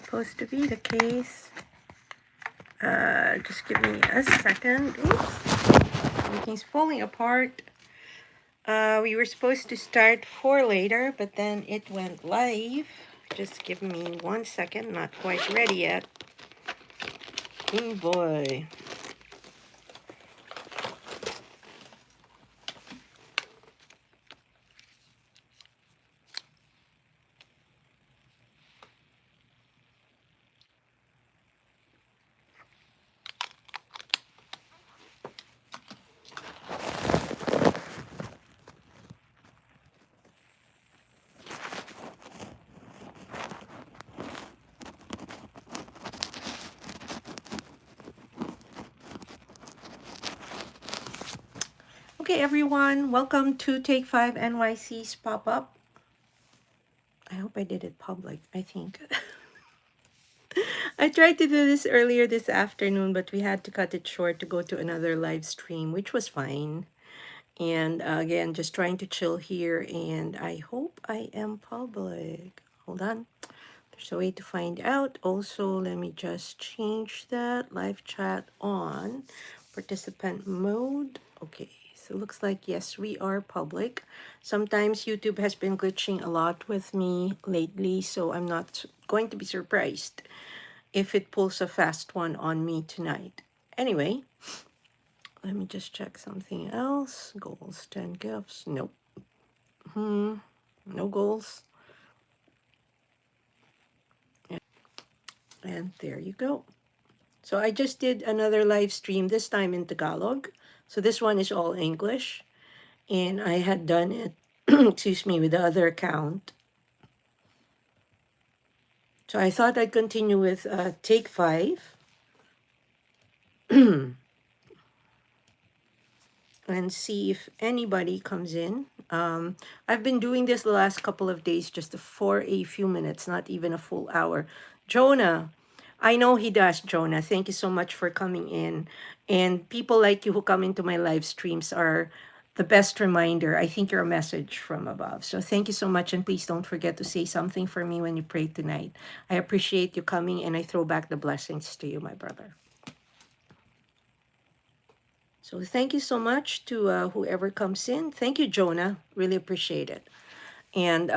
supposed to be the case. Just give me a second. Oops, everything's falling apart. We were supposed to start 4 later, but then it went live. Just give me 1 second. Not quite ready yet. Oh boy. Okay, everyone, welcome to Take 5 NYC's pop-up. I hope I did it public, I think. I tried to do this earlier this afternoon, but we had to cut it short to go to another live stream, which was fine. And again, just trying to chill here, and I hope I am public. Hold on. There's a way to find out. Also, let me just change that live chat on participant mode. Okay, so it looks like, yes, we are public. Sometimes YouTube has been glitching a lot with me lately, so I'm not going to be surprised if it pulls a fast one on me tonight. Anyway, let me just check something else. Goals, 10 gifts. Nope. No goals. And there you go. So I just did another live stream, this time in Tagalog. So this one is all English. And I had done it, excuse me, with the other account. So I thought I'd continue with Take 5. And see if anybody comes in. I've been doing this the last couple of days just for a few minutes, not even a full hour. Jonah, I know he does, Jonah. Thank you so much for coming in. And people like you who come into my live streams are the best reminder. I think you're a message from above. So thank you so much. And please don't forget to say something for me when you pray tonight. I appreciate you coming, and I throw back the blessings to you, my brother. So thank you so much to whoever comes in. Thank you, Jonah. Really appreciate it. And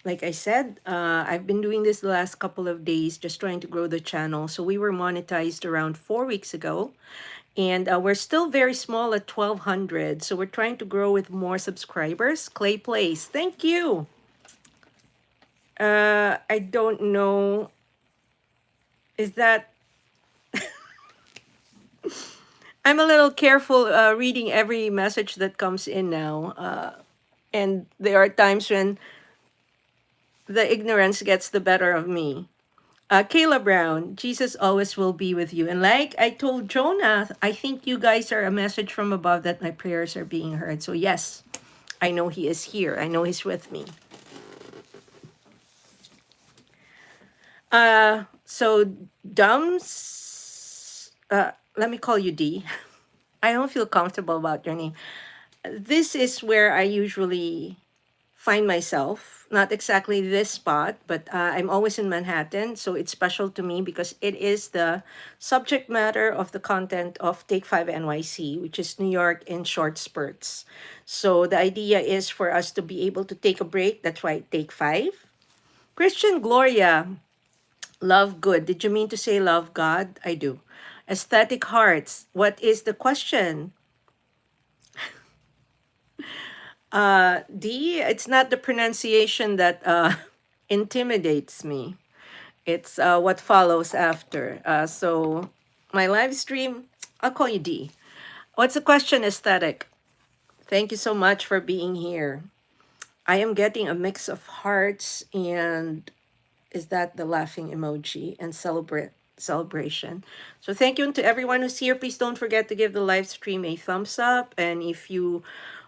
like I said, I've been doing this the last couple of days, just trying to grow the channel. So we were monetized around 4 weeks ago. And we're still very small at 1,200. So we're trying to grow with more subscribers. Clay Place, thank you. I don't know. Is that... I'm a little careful reading every message that comes in now. And there are times when the ignorance gets the better of me. Kayla Brown, Jesus always will be with you. And like I told Jonah, I think you guys are a message from above that my prayers are being heard. So yes, I know he is here. I know he's with me. So Dums, let me call you D. I don't feel comfortable about your name. This is where I usually find myself, not exactly this spot, but I'm always in Manhattan. So it's special to me because it is the subject matter of the content of Take 5 NYC, which is New York in short spurts. So the idea is for us to be able to take a break. That's why Take 5. Christian Gloria, love good. Did you mean to say love God? I do. Aesthetic Hearts, what is the question? D, it's not the pronunciation that intimidates me. It's what follows after. So my live stream, I'll call you D. What's the question, Aesthetic? Thank you so much for being here. I am getting a mix of hearts, and is that the laughing emoji, and celebration. So thank you to everyone who's here. Please don't forget to give the live stream a thumbs up. And if you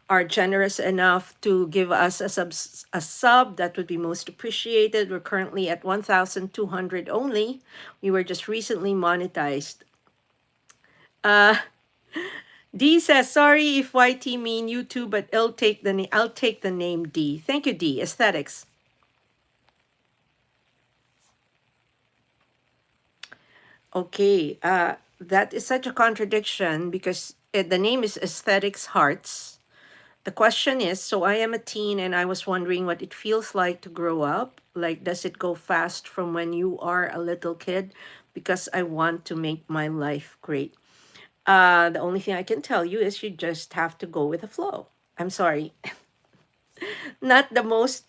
are generous enough to give us a sub, that would be most appreciated. We're currently at 1,200 only. We were just recently monetized. D says, sorry if YT mean you too, but I'll take the name D. Thank you, D. Aesthetics. Okay, that is such a contradiction because the name is Aesthetics Hearts. The question is, so I am a teen and I was wondering what it feels like to grow up. Like, does it go fast from when you are a little kid? Because I want to make my life great. The only thing I can tell you is you just have to go with the flow. I'm sorry, not the most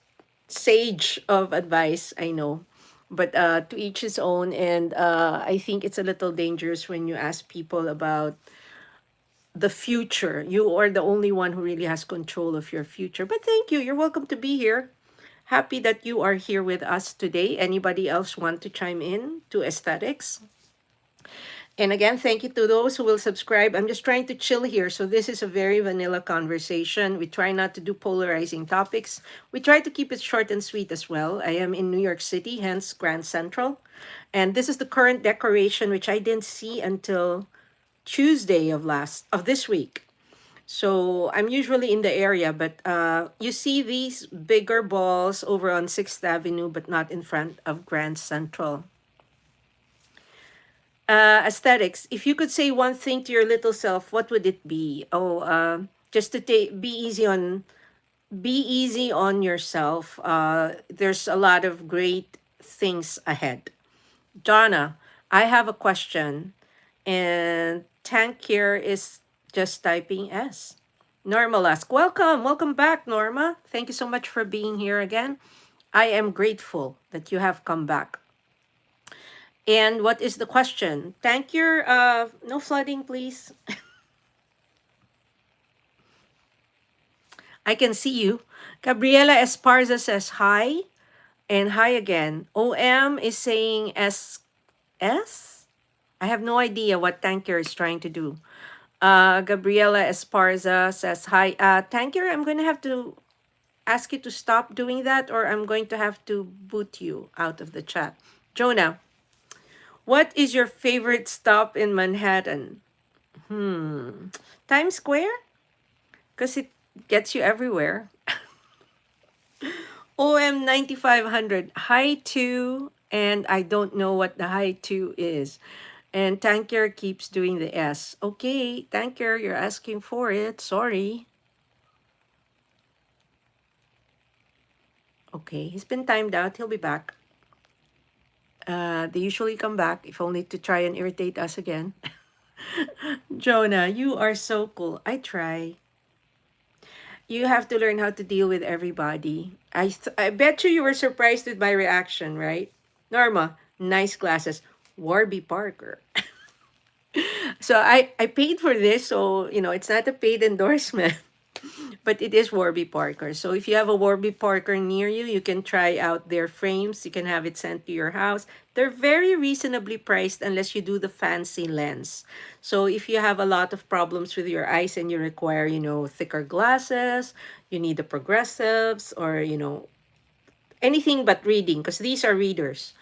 sage of advice, I know. But to each his own. And I think it's a little dangerous when you ask people about the future. You are the only one who really has control of your future. But thank you. You're welcome to be here. Happy that you are here with us today. Anybody else want to chime in to aesthetics? And again, thank you to those who will subscribe. I'm just trying to chill here. So this is a very vanilla conversation. We try not to do polarizing topics. We try to keep it short and sweet as well. I am in New York City, hence Grand Central. And this is the current decoration, which I didn't see until Tuesday of this week. So I'm usually in the area, but you see these bigger balls over on 6th Avenue, but not in front of Grand Central. Aesthetics. If you could say one thing to your little self, what would it be? Oh, just to be easy on yourself. There's a lot of great things ahead. Donna, I have a question, and Tank here is just typing S. Norma ask, welcome back, Norma. Thank you so much for being here again. I am grateful that you have come back. And what is the question? Thank you. No flooding, please. I can see you. Gabriela Esparza says hi, and hi again. OM is saying S. I have no idea what Tanker is trying to do. Gabriela Esparza says hi. Tanker, I'm going to have to ask you to stop doing that, or I'm going to have to boot you out of the chat. Jonah, what is your favorite stop in Manhattan? Times Square? Because it gets you everywhere. OM 9500, hi to, and I don't know what the hi to is. And Tanker keeps doing the S. Okay, Tanker, you're asking for it. Sorry. Okay, he's been timed out. He'll be back. They usually come back, if only to try and irritate us again. Jonah, you are so cool. I try. You have to learn how to deal with everybody. I bet you were surprised with my reaction, right? Norma, nice glasses. Warby Parker. So I paid for this, so it's not a paid endorsement. But it is Warby Parker. So if you have a Warby Parker near you, you can try out their frames. You can have it sent to your house. They're very reasonably priced unless you do the fancy lens. So if you have a lot of problems with your eyes and you require, thicker glasses, you need the progressives or, anything but reading, because these are readers.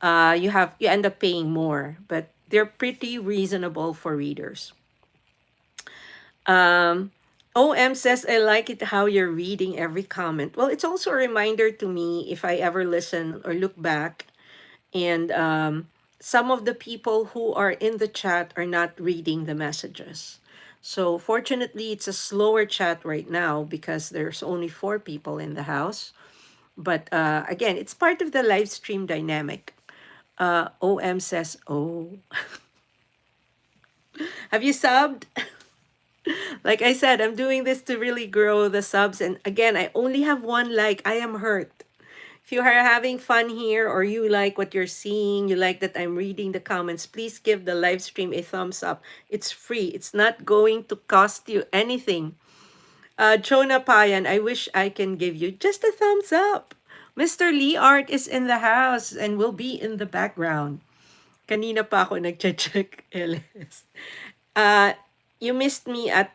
You end up paying more, but they're pretty reasonable for readers. OM says, I like it how you're reading every comment. Well, it's also a reminder to me if I ever listen or look back, and some of the people who are in the chat are not reading the messages. So fortunately, it's a slower chat right now because there's only 4 people in the house. But again, it's part of the live stream dynamic. OM says, oh, have you subbed? Like I said, I'm doing this to really grow the subs. And again, I only have 1 like. I am hurt. If you are having fun here or you like what you're seeing, you like that I'm reading the comments, please give the live stream a thumbs up. It's free. It's not going to cost you anything. Jonah Payan, I wish I can give you just a thumbs up. Mr. Lee Art is in the house and will be in the background. Kanina pa ako nagche-check, LS. You missed me at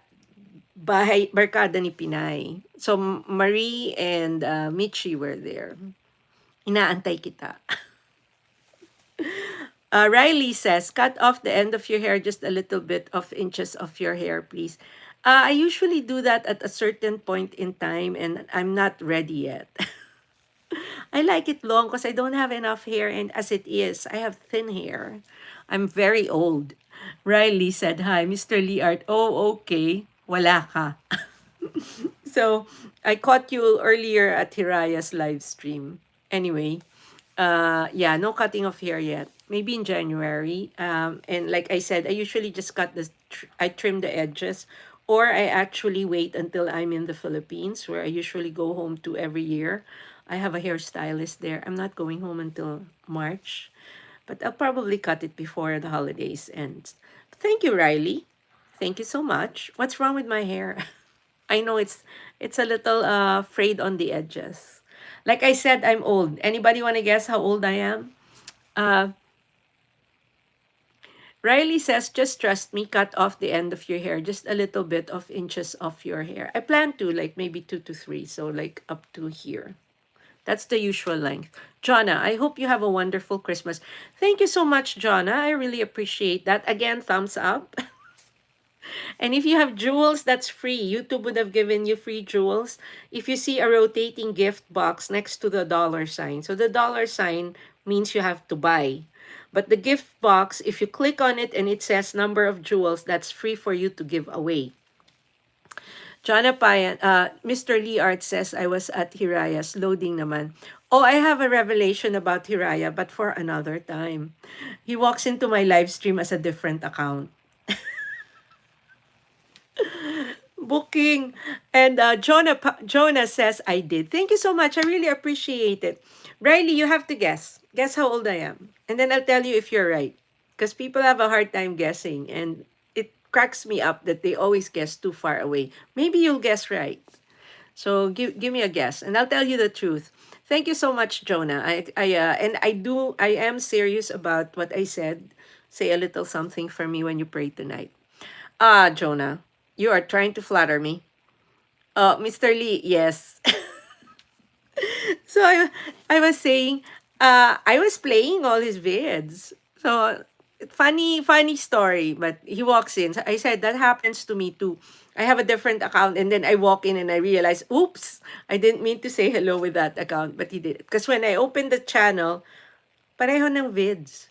Barkada ni Pinay. So, Marie and Michi were there. Inaantay kita. Riley says, cut off the end of your hair, just a little bit of inches of your hair, please. I usually do that at a certain point in time, and I'm not ready yet. I like it long because I don't have enough hair, and as it is, I have thin hair. I'm very old. Riley said, "Hi, Mr. Lee Art." Oh, okay. Wala ka. So, I caught you earlier at Hiraya's live stream. Anyway, yeah, no cutting of hair yet. Maybe in January. And like I said, I usually just I trim the edges, or I actually wait until I'm in the Philippines, where I usually go home to every year. I have a hairstylist there. I'm not going home until March, but I'll probably cut it before the holidays end. Thank you, Riley. Thank you so much. What's wrong with my hair? I know it's a little frayed on the edges. Like I said, I'm old. Anybody want to guess how old I am? Uh, Riley says, just trust me, cut off the end of your hair, just a little bit of inches of your hair. I plan to, like maybe 2 to 3, so like up to here. That's the usual length. Jonna, I hope you have a wonderful Christmas. Thank you so much, Jonna. I really appreciate that. Again, thumbs up. And if you have jewels, that's free. YouTube would have given you free jewels if you see a rotating gift box next to the dollar sign. So the dollar sign means you have to buy. But the gift box, if you click on it and it says number of jewels, that's free for you to give away. Jonna Payan, Mr. Lee Art says, I was at Hiraya's loading naman. Oh, I have a revelation about Hiraya, but for another time. He walks into my live stream as a different account. Booking. And Jonah says, I did. Thank you so much. I really appreciate it. Riley, you have to guess. Guess how old I am. And then I'll tell you if you're right. Because people have a hard time guessing. And it cracks me up that they always guess too far away. Maybe you'll guess right. So give me a guess, and I'll tell you the truth. Thank you so much, Jonah. I am serious about what I said. Say a little something for me when you pray tonight. Ah, Jonah, you are trying to flatter me. Mr. Lee, yes. So I was saying, I was playing all his vids. So funny story, but he walks in. So I said that happens to me too. I have a different account, and then I walk in and I realize, oops, I didn't mean to say hello with that account, but he did it. Because when I opened the channel, pareho ng vids.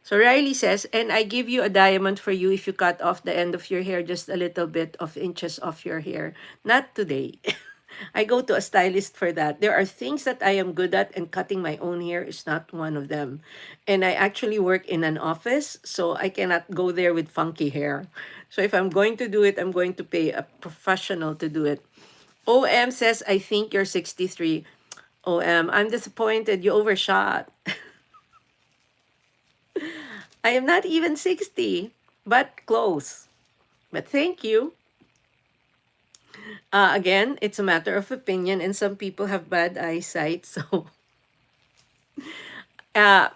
So Riley says, and I give you a diamond for you if you cut off the end of your hair, just a little bit of inches of your hair. Not today. I go to a stylist for that. There are things that I am good at, and cutting my own hair is not one of them. And I actually work in an office, so I cannot go there with funky hair. So if I'm going to do it, I'm going to pay a professional to do it. OM says, I think you're 63. OM, I'm disappointed. You overshot. I am not even 60, but close. But thank you. Again, it's a matter of opinion, and some people have bad eyesight. So, uh,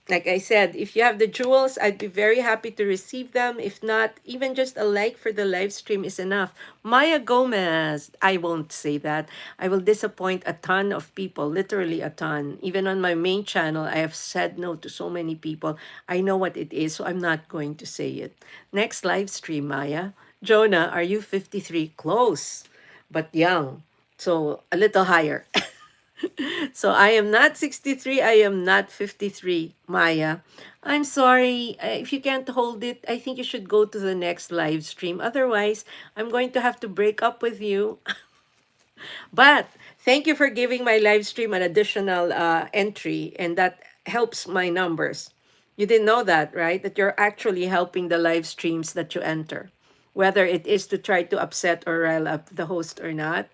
like I said, if you have the jewels, I'd be very happy to receive them. If not, even just a like for the live stream is enough. Maya Gomez, I won't say that. I will disappoint a ton of people, literally a ton. Even on my main channel, I have said no to so many people. I know what it is, so I'm not going to say it. Next live stream, Maya. Jonah, are you 53? Close, but young. So a little higher. So I am not 63, I am not 53, Maya. I'm sorry. If you can't hold it, I think you should go to the next live stream. Otherwise, I'm going to have to break up with you. But thank you for giving my live stream an additional entry, and that helps my numbers. You didn't know that, right? That you're actually helping the live streams that you enter, whether it is to try to upset or rile up the host or not.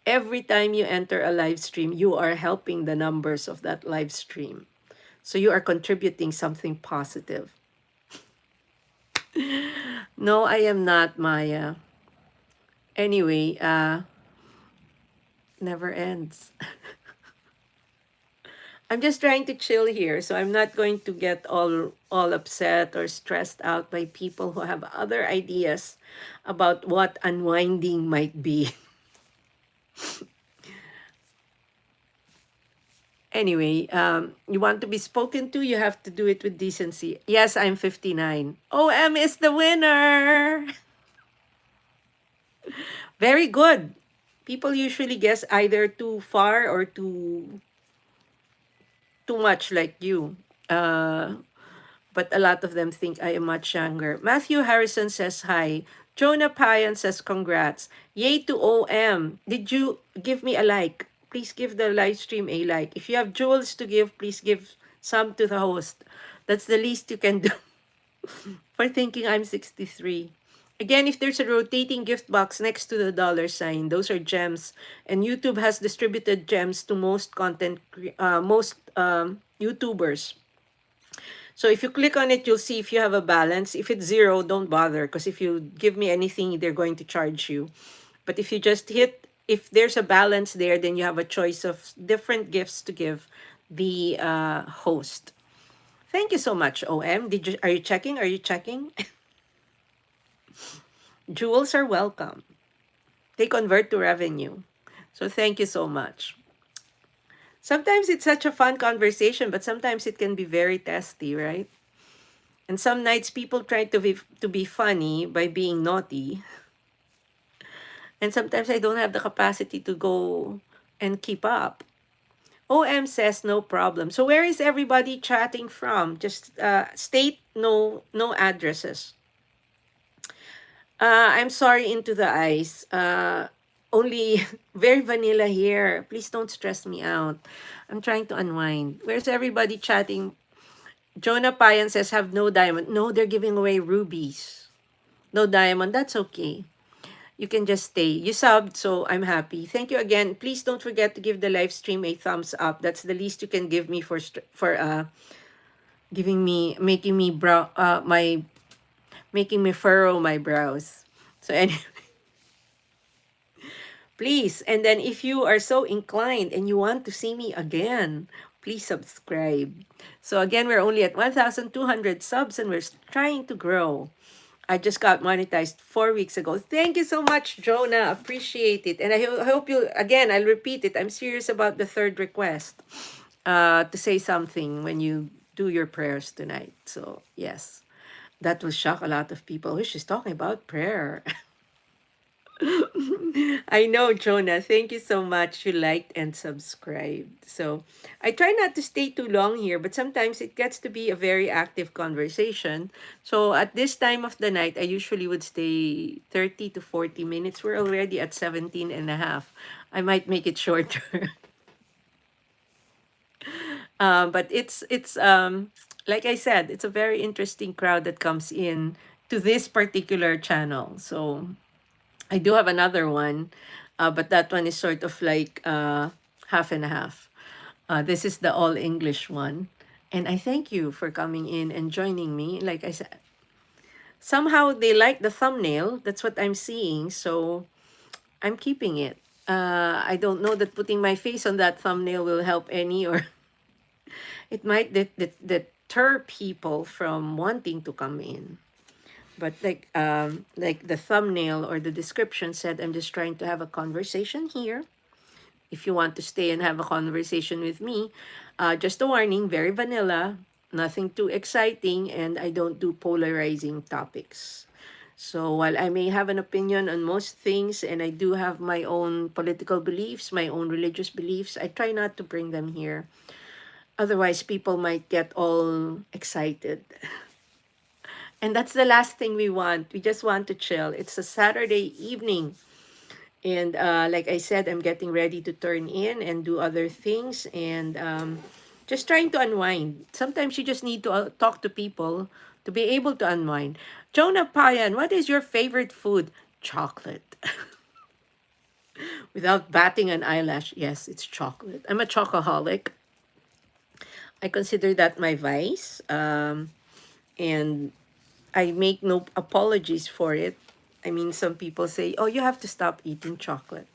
Every time you enter a live stream, you are helping the numbers of that live stream. So you are contributing something positive. No, I am not, Maya. Anyway, never ends. I'm just trying to chill here, so I'm not going to get all upset or stressed out by people who have other ideas about what unwinding might be. Anyway, you want to be spoken to, you have to do it with decency. Yes, I'm 59. OM is the winner. Very good. People usually guess either too far or too too much like you. Uh, but a lot of them think I am much younger. Matthew Harrison says hi. Jonah Payan says congrats. Yay to OM. Did you give me a like? Please give the live stream a like. If you have jewels to give, please give some to the host. That's the least you can do for thinking I'm 63. Again, if there's a rotating gift box next to the dollar sign, those are gems. And YouTube has distributed gems to most YouTubers. So if you click on it, you'll see if you have a balance. If it's zero, don't bother, because if you give me anything, they're going to charge you. But if you just hit, if there's a balance there, then you have a choice of different gifts to give the host. Thank you so much, OM. Are you checking? Are you checking? Jewels are welcome. They convert to revenue. So thank you so much. Sometimes it's such a fun conversation, but sometimes it can be very testy, right? And some nights people try to be funny by being naughty. And sometimes I don't have the capacity to go and keep up. OM says no problem. So where is everybody chatting from? Just state, no addresses. I'm sorry, Into the Ice. Only very vanilla here. Please don't stress me out. I'm trying to unwind. Where's everybody chatting? Jonah Payan says have no diamond. No, they're giving away rubies. No diamond. That's okay. You can just stay. You subbed, so I'm happy. Thank you again. Please don't forget to give the live stream a thumbs up. That's the least you can give me for giving me making me making me furrow my brows. So anyway, please. And then if you are so inclined and you want to see me again, please subscribe. So again, we're only at 1,200 subs and we're trying to grow. I just got monetized 4 weeks ago. Thank you so much, Jonah. Appreciate it. And I hope you, again, I'll repeat it. I'm serious about the third request to say something when you do your prayers tonight. So, yes, that will shock a lot of people. Oh, she's talking about prayer. I know, Jonah. Thank you so much. You liked and subscribed. So I try not to stay too long here, but sometimes it gets to be a very active conversation. So at this time of the night, I usually would stay 30 to 40 minutes. We're already at 17 and a half. I might make it shorter. But it's like I said, it's a very interesting crowd that comes in to this particular channel. So I do have another one, but that one is sort of like half and a half. This is the all English one. And I thank you for coming in and joining me. Like I said, somehow they like the thumbnail. That's what I'm seeing. So I'm keeping it. I don't know that putting my face on that thumbnail will help any, or it might deter people from wanting to come in. But like the thumbnail or the description said, I'm just trying to have a conversation here. If you want to stay and have a conversation with me, just a warning, very vanilla, nothing too exciting, and I don't do polarizing topics. So while I may have an opinion on most things and I do have my own political beliefs, my own religious beliefs, I try not to bring them here. Otherwise, people might get all excited. And that's the last thing we want. We just want to chill. It's a Saturday evening. And like I said, I'm getting ready to turn in and do other things and just trying to unwind. Sometimes you just need to talk to people to be able to unwind. Jonah Payan, what is your favorite food? Chocolate. Without batting an eyelash, yes, it's chocolate. I'm a chocoholic. I consider that my vice. And I make no apologies for it. I mean, some people say, oh, you have to stop eating chocolate.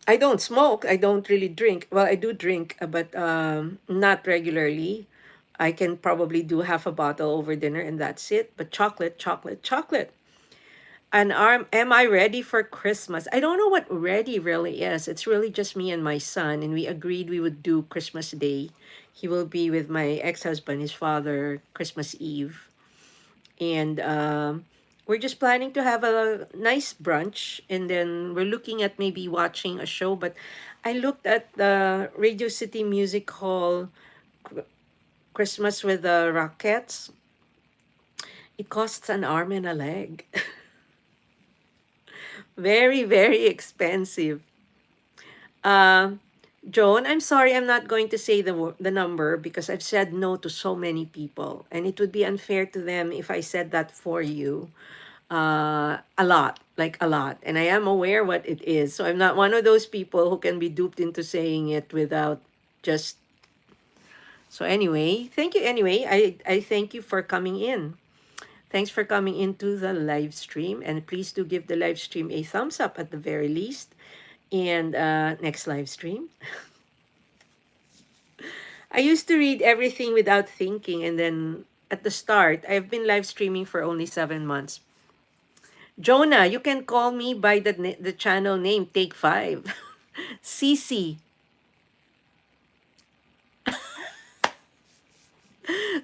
I don't smoke. I don't really drink. Well, I do drink, but not regularly. I can probably do half a bottle over dinner and that's it. But chocolate, chocolate, chocolate. And am I ready for Christmas? I don't know what ready really is. It's really just me and my son. And we agreed we would do Christmas Day. He will be with my ex-husband, his father, Christmas Eve. And we're just planning to have a nice brunch, and then we're looking at maybe watching a show, but I looked at the Radio City Music Hall Christmas with the Rockettes. It costs an arm and a leg. Very, very expensive. Um, Joan, I'm sorry, I'm not going to say the number because I've said no to so many people, and it would be unfair to them if I said that for you. A lot, like a lot, and I am aware what it is. So I'm not one of those people who can be duped into saying it without just. So anyway, thank you. Anyway, I thank you for coming in. Thanks for coming into the live stream, and please do give the live stream a thumbs up at the very least. And next live stream. I used to read everything without thinking, and then at the start, I've been live streaming for only 7 months. Jonah, you can call me by the channel name Take Five. Cece,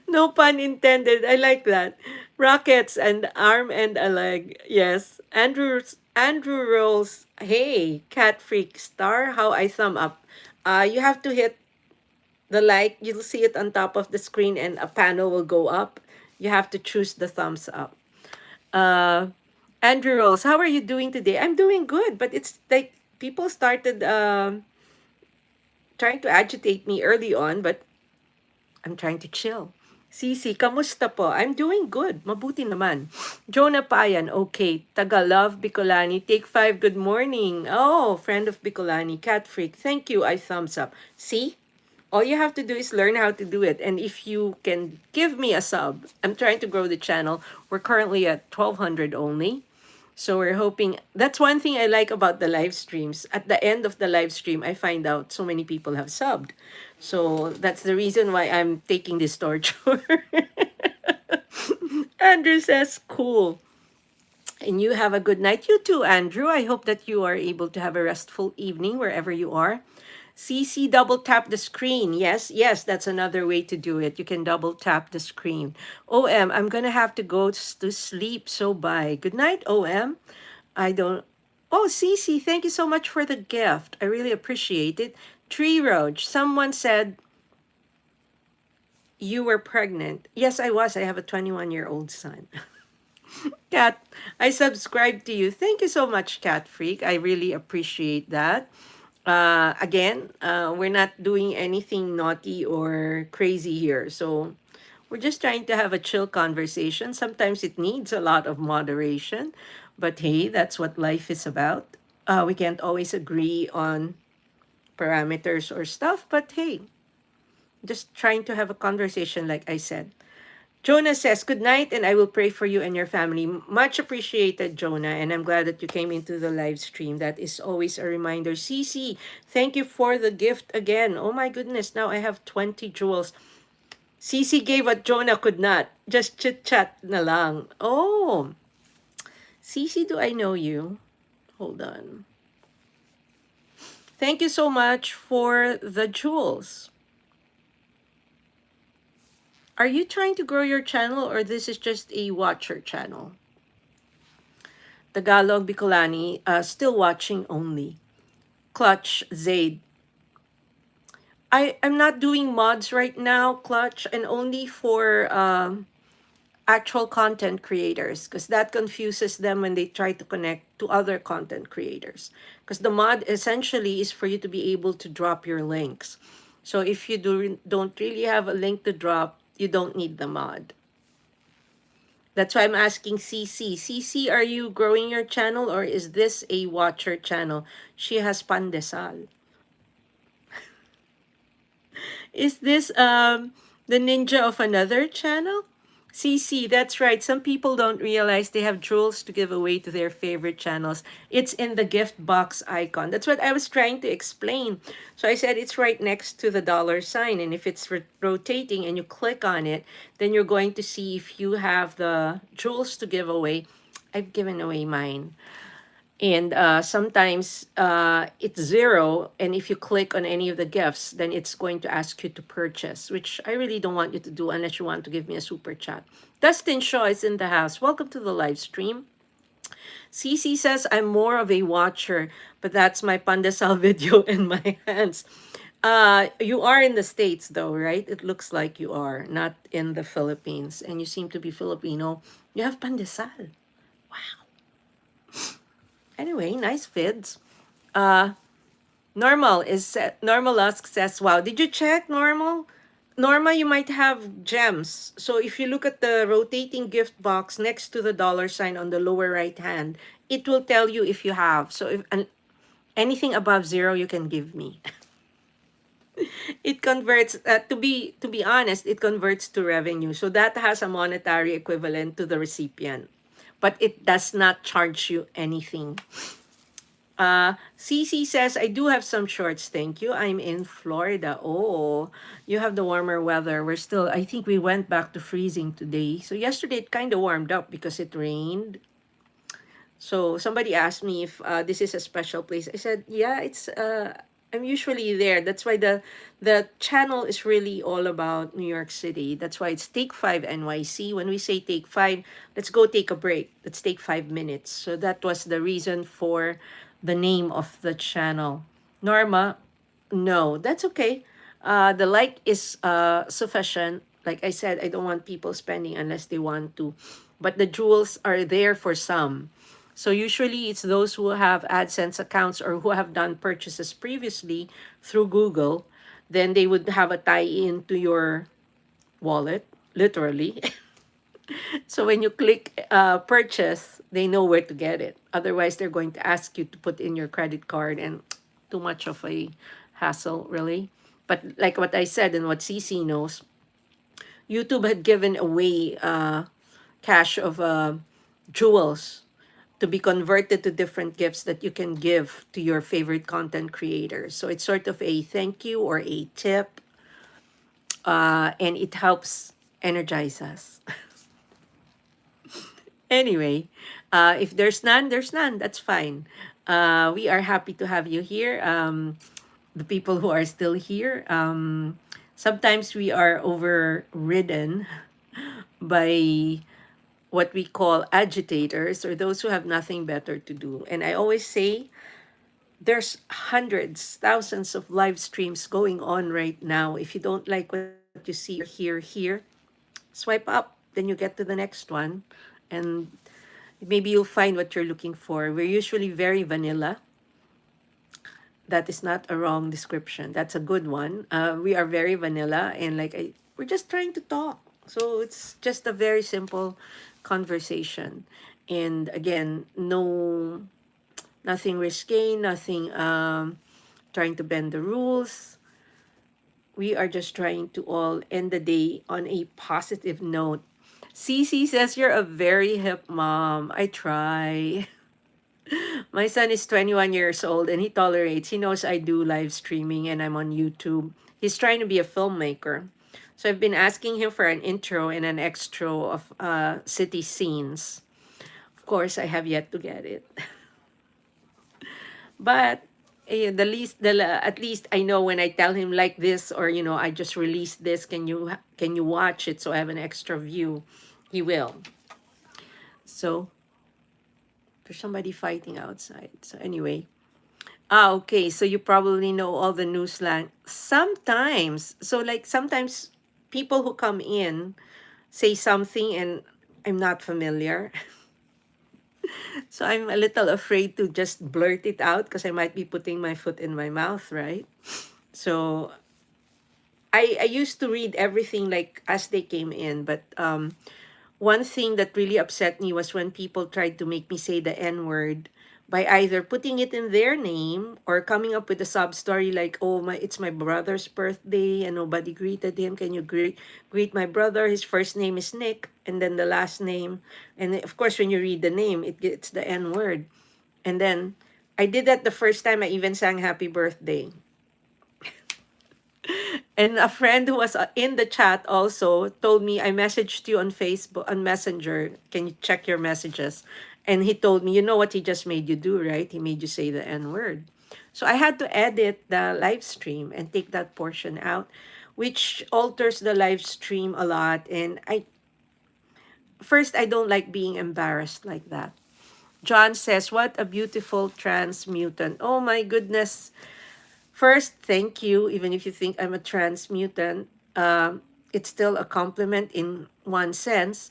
no pun intended. I like that. Rockets and arm and a leg. Yes. Andrew rolls. Hey, cat freak star. How I thumb up. You have to hit the like. You'll see it on top of the screen, and a panel will go up. You have to choose the thumbs up. Uh, Andrew rolls. How are you doing today? I'm doing good, but it's like people started trying to agitate me early on, but I'm trying to chill. Sisi, kamusta po? I'm doing good. Mabuti naman. Jonah Payan, okay. Tagalove, Bicolani. Take five, good morning. Oh, friend of Bicolani. Cat freak. Thank you. I thumbs up. See? All you have to do is learn how to do it. And if you can give me a sub, I'm trying to grow the channel. We're currently at 1,200 only. So we're hoping, that's one thing I like about the live streams. At the end of the live stream, I find out so many people have subbed. So that's the reason why I'm taking this torture. Andrew says, cool. And you have a good night. You too, Andrew. I hope that you are able to have a restful evening wherever you are. CC double tap the screen. Yes, yes, that's another way to do it. You can double tap the screen. OM, I'm going to have to go to sleep. So bye. Good night, OM. I don't. Oh, CC, thank you so much for the gift. I really appreciate it. Tree Roach, someone said you were pregnant. Yes, I was. I have a 21-year-old son. Cat, I subscribe to you. Thank you so much, Cat Freak. I really appreciate that. Again, we're not doing anything naughty or crazy here. So we're just trying to have a chill conversation. Sometimes it needs a lot of moderation, but hey, that's what life is about. We can't always agree on parameters or stuff, but hey, just trying to have a conversation, like I said. Jonah says, good night, and I will pray for you and your family. Much appreciated, Jonah, and I'm glad that you came into the live stream. That is always a reminder. Cece, thank you for the gift again. Oh my goodness, now I have 20 jewels. Cece gave what Jonah could not. Just chit-chat na lang. Oh, Cece, do I know you? Hold on. Thank you so much for the jewels. Are you trying to grow your channel, or this is just a watcher channel? Tagalog Bicolani, still watching only. Clutch Zaid. I'm not doing mods right now, Clutch, and only for actual content creators, because that confuses them when they try to connect to other content creators. Because the mod essentially is for you to be able to drop your links. So if you don't really have a link to drop, you don't need the mod. That's why I'm asking CC. CC, are you growing your channel, or is this a watcher channel? She has pandesal. Is this the ninja of another channel? CC, that's right. Some people don't realize they have jewels to give away to their favorite channels. It's in the gift box icon. That's what I was trying to explain. So I said it's right next to the dollar sign. And if it's rotating and you click on it, then you're going to see if you have the jewels to give away. I've given away mine. And sometimes it's zero. And if you click on any of the gifts, then it's going to ask you to purchase, which I really don't want you to do unless you want to give me a super chat. Dustin Shaw is in the house. Welcome to the live stream. CC says, I'm more of a watcher, but that's my pandesal video in my hands. You are in the States though, right? It looks like you are, not in the Philippines. And you seem to be Filipino. You have pandesal. Anyway, nice vids. Uh, Normal Lusk says, wow, did you check Normal? Norma, you might have gems. So if you look at the rotating gift box next to the dollar sign on the lower right hand, it will tell you if you have. So if anything above zero, you can give me. It converts to be honest, it converts to revenue. So that has a monetary equivalent to the recipient, but it does not charge you anything. CC says, I do have some shorts. Thank you. I'm in Florida. Oh, you have the warmer weather. We're still, I think we went back to freezing today. So yesterday it kind of warmed up because it rained. So somebody asked me if this is a special place. I said, yeah, I'm usually there. That's why the channel is really all about New York City. That's why it's Take 5 NYC. When we say Take 5, let's go take a break. Let's take 5 minutes. So that was the reason for the name of the channel. Norma, no, that's okay. The like is sufficient. Like I said, I don't want people spending unless they want to. But the jewels are there for some. So usually it's those who have AdSense accounts or who have done purchases previously through Google. Then they would have a tie-in to your wallet, literally. So when you click purchase, they know where to get it. Otherwise, they're going to ask you to put in your credit card, and too much of a hassle, really. But like what I said and what CC knows, YouTube had given away cash of jewels to be converted to different gifts that you can give to your favorite content creators. So it's sort of a thank you or a tip, and it helps energize us. Anyway, if there's none, there's none. That's fine. We are happy to have you here. The people who are still here. Sometimes we are overridden by what we call agitators or those who have nothing better to do. And I always say there's hundreds, thousands of live streams going on right now. If you don't like what you see here, swipe up, then you get to the next one. And maybe you'll find what you're looking for. We're usually very vanilla. That is not a wrong description. That's a good one. We are very vanilla, and we're just trying to talk. So it's just a very simple conversation. And again, nothing risque, nothing trying to bend the rules. We are just trying to all end the day on a positive note. Cece says you're a very hip mom. I try. My son is 21 years old and he knows I do live streaming and I'm on YouTube. He's trying to be a filmmaker. So I've been asking him for an intro and an extra of city scenes. Of course, I have yet to get it. But at least I know when I tell him like this, or I just released this, can you watch it so I have an extra view? He will. So there's somebody fighting outside. So anyway, okay. So you probably know all the news slang. Sometimes, sometimes people who come in say something and I'm not familiar. So I'm a little afraid to just blurt it out because I might be putting my foot in my mouth, right? So I used to read everything like as they came in, but one thing that really upset me was when people tried to make me say the N word by either putting it in their name or coming up with a sub story like, oh, it's my brother's birthday and nobody greeted him. Can you greet my brother? His first name is Nick, and then the last name. And of course, when you read the name, it gets the N word. And then I did that the first time I even sang happy birthday. And a friend who was in the chat also told me, I messaged you on Facebook, on Messenger. Can you check your messages? And he told me, you know what he just made you do, right? He made you say the N word. So I had to edit the live stream and take that portion out, which alters the live stream a lot. And I don't like being embarrassed like that. John says, what a beautiful transmutant. Oh my goodness. First, thank you. Even if you think I'm a transmutant, it's still a compliment in one sense.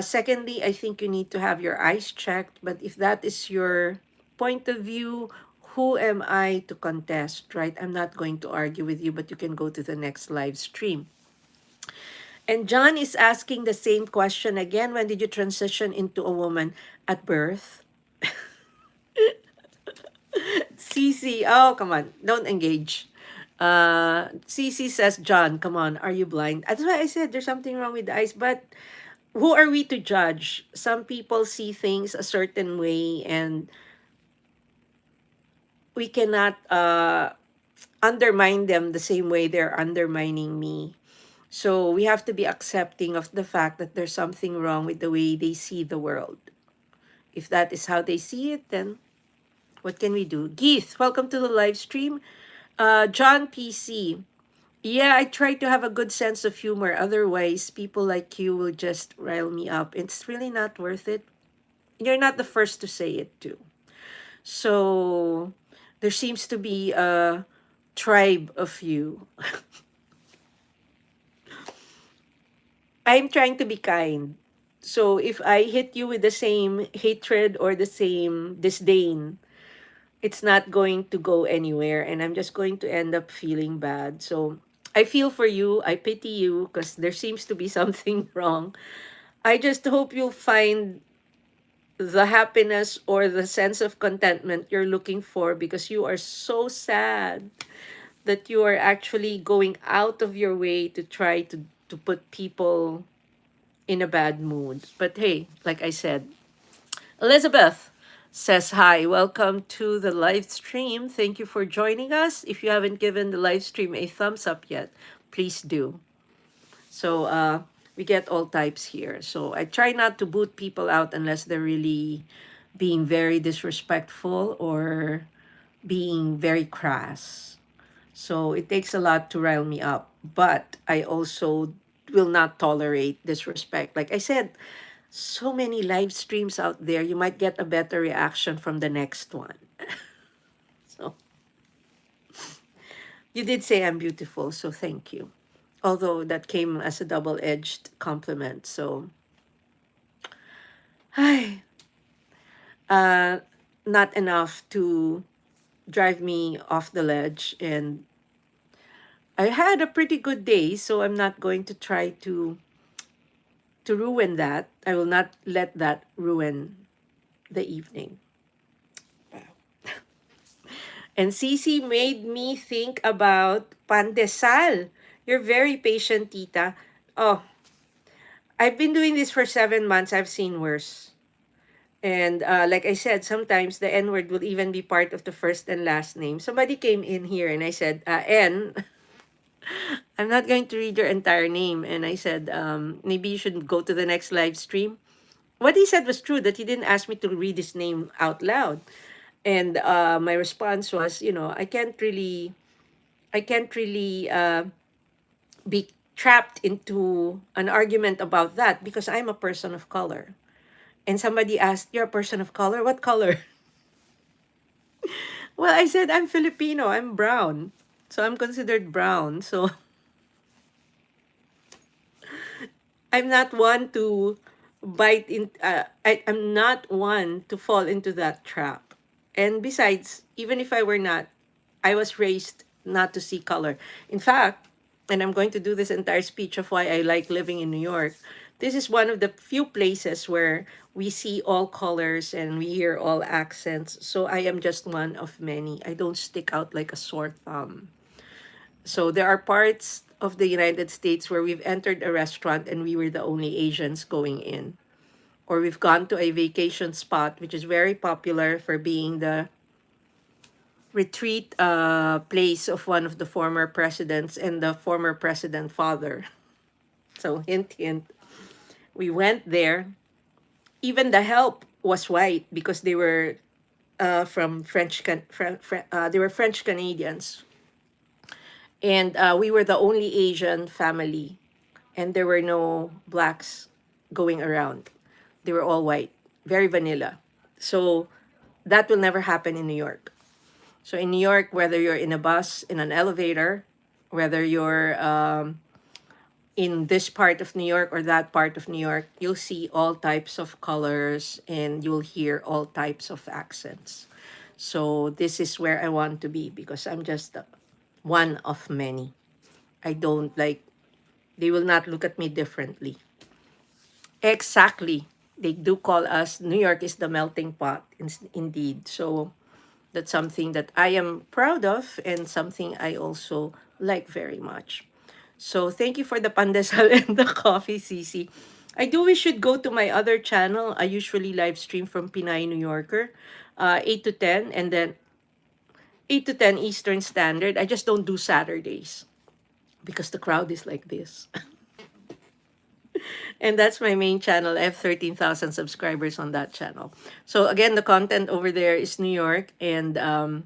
Secondly, I think you need to have your eyes checked. But if that is your point of view, who am I to contest, right? I'm not going to argue with you, but you can go to the next live stream. And John is asking the same question again. When did you transition into a woman? At birth? CC, oh, come on. Don't engage. CC says, John, come on. Are you blind? That's why I said there's something wrong with the eyes. But who are we to judge? Some people see things a certain way, and we cannot undermine them the same way they're undermining me. So we have to be accepting of the fact that there's something wrong with the way they see the world. If that is how they see it, then what can we do? Geeth, welcome to the live stream. John PC. Yeah, I try to have a good sense of humor. Otherwise, people like you will just rile me up. It's really not worth it. You're not the first to say it too. So there seems to be a tribe of you. I'm trying to be kind. So if I hit you with the same hatred or the same disdain, it's not going to go anywhere, and I'm just going to end up feeling bad. So I feel for you. I pity you because there seems to be something wrong. I just hope you'll find the happiness or the sense of contentment you're looking for, because you are so sad that you are actually going out of your way to try to put people in a bad mood. But hey, like I said, Elizabeth says hi. Welcome to the live stream. Thank you for joining us. If you haven't given the live stream a thumbs up yet, please do. So we get all types here. So I try not to boot people out unless they're really being very disrespectful or being very crass. So it takes a lot to rile me up. But I also will not tolerate disrespect. Like I said, so many live streams out there, you might get a better reaction from the next one. So you did say I'm beautiful, so thank you. Although that came as a double-edged compliment. So, ay, uh, not enough to drive me off the ledge. And I had a pretty good day, so I'm not going to try to ruin that. I will not let that ruin the evening. And Cici made me think about pandesal. You're very patient, tita. Oh, I've been doing this for 7 months. I've seen worse. And like I said, sometimes the N word will even be part of the first and last name. Somebody came in here and I said, N, I'm not going to read your entire name. And I said, maybe you should go to the next live stream. What he said was true, that he didn't ask me to read his name out loud. And my response was, I can't really be trapped into an argument about that because I'm a person of color. And somebody asked, you're a person of color? What color? Well, I said, I'm Filipino. I'm brown. So I'm considered brown. So I'm not one to bite in. I'm not one to fall into that trap. And besides, even if I were not, I was raised not to see color. In fact, and I'm going to do this entire speech of why I like living in New York. This is one of the few places where we see all colors and we hear all accents. So I am just one of many. I don't stick out like a sore thumb. So there are parts of the United States where we've entered a restaurant and we were the only Asians going in. Or we've gone to a vacation spot, which is very popular for being the retreat place of one of the former presidents and the former president father. So hint, hint. We went there. Even the help was white because they were from they were French Canadians, and we were the only Asian family, and there were no blacks going around. They were all white, very vanilla. So that will never happen in New York. So in New York, whether you're in a bus, in an elevator, whether you're in this part of New York or that part of New York, you'll see all types of colors and you'll hear all types of accents. So this is where I want to be because I'm just one of many. I don't like, they will not look at me differently. Exactly. They do call us, New York is the melting pot, indeed. So that's something that I am proud of and something I also like very much. So thank you for the pandesal and the coffee, Cece. I do wish you'd go to my other channel. I usually live stream from Pinay, New Yorker, 8 to 10, and then 8 to 10 Eastern Standard. I just don't do Saturdays because the crowd is like this. And that's my main channel. I have 13,000 subscribers on that channel. So again, the content over there is New York, and I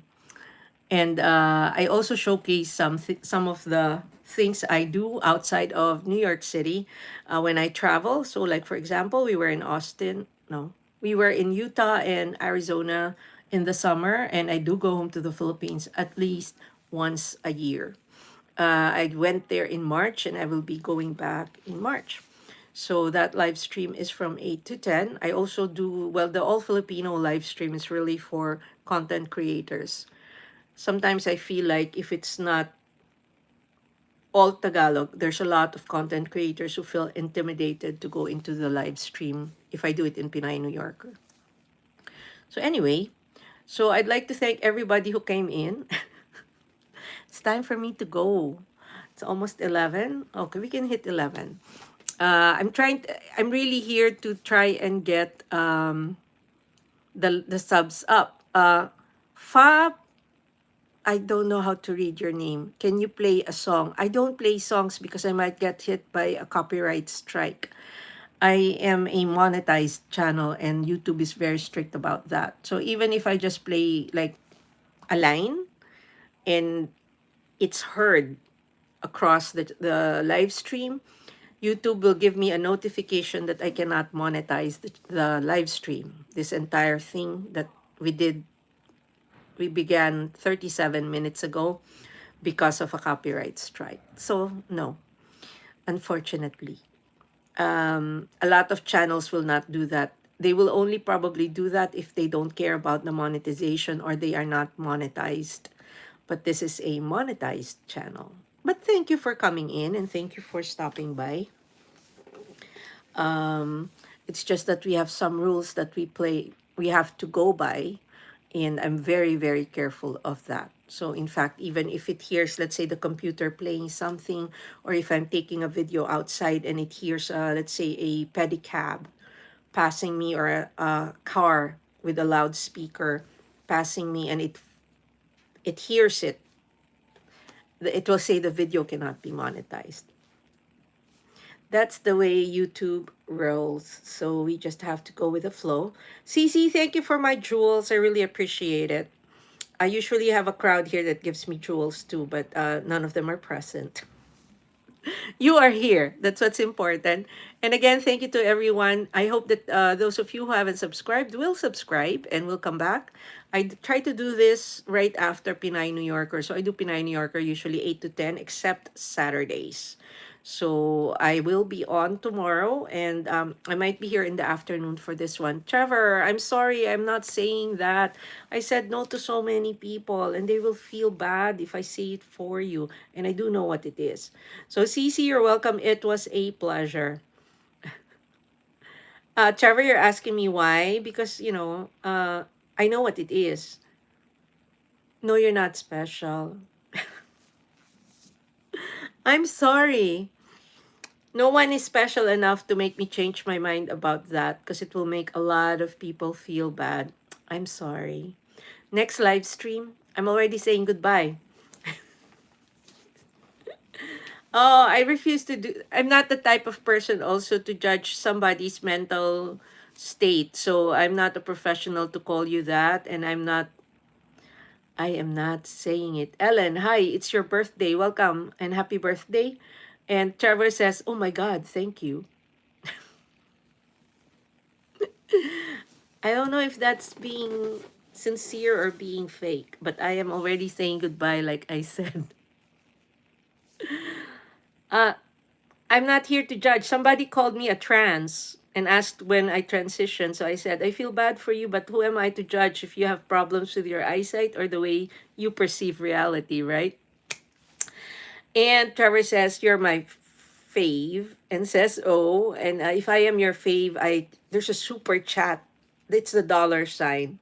also showcase some of the things I do outside of New York City when I travel. So, like for example, we were in Austin. No, we were in Utah and Arizona in the summer, and I do go home to the Philippines at least once a year. I went there in March, and I will be going back in March. So that live stream is from 8 to 10. I also do, well, the All Filipino live stream is really for content creators. Sometimes I feel like if it's not all Tagalog, there's a lot of content creators who feel intimidated to go into the live stream if I do it in Pinay, New Yorker. So anyway, so I'd like to thank everybody who came in. It's time for me to go. It's almost 11. Okay, we can hit 11. I'm really here to try and get the subs up. Fab, I don't know how to read your name. Can you play a song? I don't play songs because I might get hit by a copyright strike. I am a monetized channel and YouTube is very strict about that. So even if I just play like a line and it's heard across the live stream, YouTube will give me a notification that I cannot monetize the live stream. This entire thing that we did, we began 37 minutes ago because of a copyright strike. So, no, unfortunately. A lot of channels will not do that. They will only probably do that if they don't care about the monetization or they are not monetized. But this is a monetized channel. But thank you for coming in and thank you for stopping by. It's just that we have some rules that we have to go by, and I'm very, very careful of that. So in fact, even if it hears, let's say, the computer playing something, or if I'm taking a video outside and it hears, let's say, a pedicab passing me or a car with a loudspeaker passing me, and it hears it, it will say the video cannot be monetized. That's the way YouTube rolls. So we just have to go with the flow. Cece, thank you for my jewels. I really appreciate it. I usually have a crowd here that gives me jewels too, but none of them are present. You are here. That's what's important. And again, thank you to everyone. I hope that those of you who haven't subscribed will subscribe and will come back. Try to do this right after Pinay New Yorker. So I do Pinay New Yorker usually 8 to 10, except Saturdays. So I will be on tomorrow and I might be here in the afternoon for this one. Trevor, I'm sorry, I'm not saying that. I said no to so many people and they will feel bad if I say it for you. And I do know what it is. So Cece, you're welcome. It was a pleasure. Trevor, you're asking me why? Because, I know what it is. No, you're not special. I'm sorry. No one is special enough to make me change my mind about that because it will make a lot of people feel bad. I'm sorry. Next live stream, I'm already saying goodbye. Oh, I refuse to do. I'm not the type of person also to judge somebody's mental state. So I'm not a professional to call you that. And I am not saying it. Ellen, hi, it's your birthday. Welcome and happy birthday. And Trevor says, oh my God, thank you. I don't know if that's being sincere or being fake, but I am already saying goodbye, like I said. Uh, I'm not here to judge. Somebody called me a trans and asked when I transitioned. So I said, I feel bad for you, but who am I to judge if you have problems with your eyesight or the way you perceive reality, right? And Trevor says, you're my fave, and says, oh, and if I am your fave, there's a super chat. It's the dollar sign.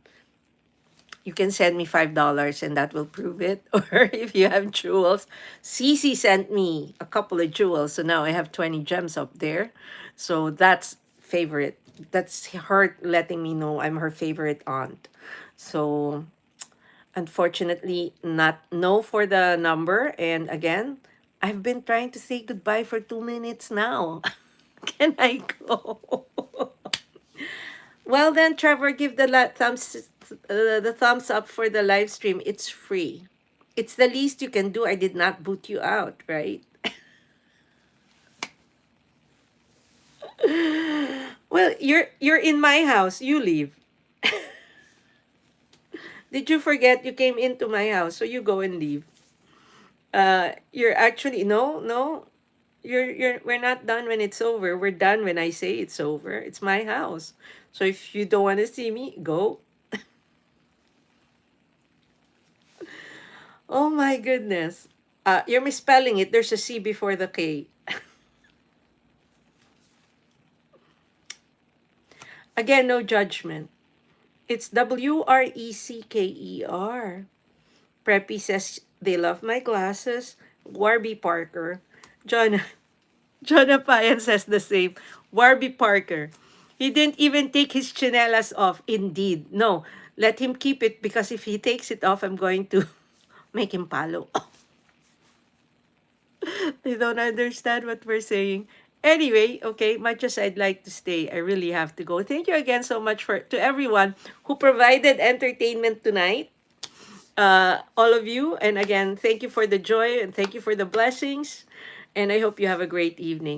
You can send me $5 and that will prove it. Or if you have jewels, Cece sent me a couple of jewels, so now I have 20 gems up there. So that's favorite. That's her letting me know I'm her favorite aunt. So unfortunately, not no for the number. And again, I've been trying to say goodbye for 2 minutes now. Can I go? Well then, Trevor, give the thumbs up for the live stream. It's free. It's the least you can do. I did not boot you out, right? Well, you're in my house. You leave. Did you forget you came into my house? So you go and leave. You're actually no. You're we're not done when it's over. We're done when I say it's over. It's my house. So if you don't want to see me, go. Oh my goodness. You're misspelling it. There's a C before the K. Again, no judgment. It's Wrecker. Preppy says they love my glasses. Warby Parker. John John Apayan says the same. Warby Parker. He didn't even take his chinelas off. Indeed. No. Let him keep it because if he takes it off, I'm going to make him palo. They don't understand what we're saying. Anyway, okay, much as I'd like to stay, I really have to go. Thank you again so much for to everyone who provided entertainment tonight. All of you, and again, thank you for the joy and thank you for the blessings. And I hope you have a great evening.